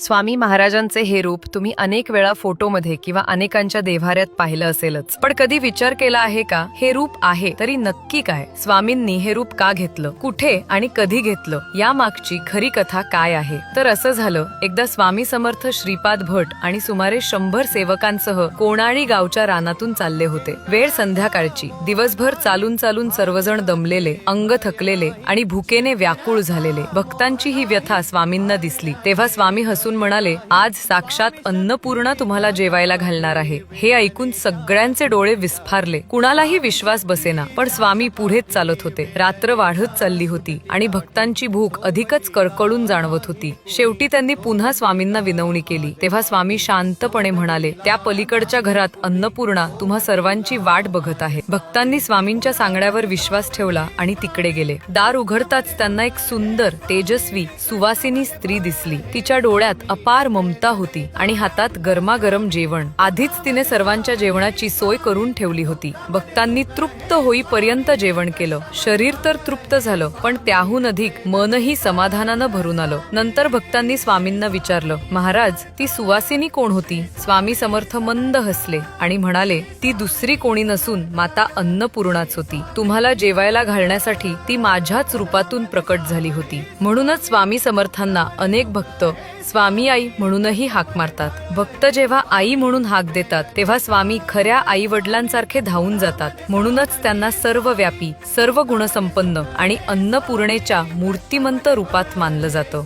स्वामी महाराजांचे हे रूप तुम्ही अनेक वेळा फोटोमध्ये किंवा अनेकांच्या देव्हाऱ्यात पाहिलं असेलच, पण कधी विचार केला आहे का हे रूप आहे तरी नक्की काय? स्वामींनी हे रूप का घेतलं, कुठे आणि कधी घेतलं, या मागची खरी कथा काय आहे? तर असं झालं, एकदा स्वामी समर्थ श्रीपाद भट आणि सुमारे 100 सेवकांसह कोणाळी गावच्या रानातून चालले होते. वेळ संध्याकाळची. दिवसभर चालून चालून सर्वजण दमलेले, अंग थकलेले आणि भुकेने व्याकुळ झालेले. भक्तांची ही व्यथा स्वामींना दिसली. तेव्हा स्वामी हसून म्हणाले, आज साक्षात अन्नपूर्णा तुम्हाला जेवायला घालणार आहे. हे ऐकून सगळ्यांचे डोळे विस्फारले. कुणालाही विश्वास बसेना, पण स्वामी पुढेच चालत होते. रात्र वाढत चालली होती आणि भक्तांची भूक अधिकच कळकळून जाणवत होती. शेवटी त्यांनी पुन्हा स्वामींना विनवणी केली. तेव्हा स्वामी शांतपणे म्हणाले, त्या पलीकडच्या घरात अन्नपूर्णा तुम्हा सर्वांची वाट बघत आहे. भक्तांनी स्वामींच्या सांगण्यावर विश्वास ठेवला आणि तिकडे गेले. दार उघडताच त्यांना एक सुंदर, तेजस्वी, सुवासिनी स्त्री दिसली. तिच्या डोळ्यात अपार ममता होती आणि हातात गरमागरम जेवण. आधीच तिने सर्वांच्या जेवणाची सोय करून ठेवली होती. भक्तांनी तृप्त होईपर्यंत जेवण केलं. शरीर तर तृप्त झालं, पण त्याहून अधिक मनही समाधानानं भरून आलं. नंतर भक्तांनी स्वामींना विचारलं, महाराज, ती सुवासिनी कोण होती? स्वामी समर्थ मंद हसले आणि म्हणाले, ती दुसरी कोणी नसून माता अन्नपूर्णाच होती. तुम्हाला जेवायला घालण्यासाठी ती माझ्याच रूपातून प्रकट झाली होती. म्हणूनच स्वामी समर्थांना अनेक भक्त स्वामी आई म्हणूनही हाक मारतात. भक्त जेव्हा आई म्हणून हाक देतात तेव्हा स्वामी खऱ्या आई वडिलांसारखे धावून जातात. म्हणूनच त्यांना सर्वव्यापी, सर्व गुणसंपन्न आणि अन्नपूर्णेच्या मूर्तिमंत रूपात मानलं जातं.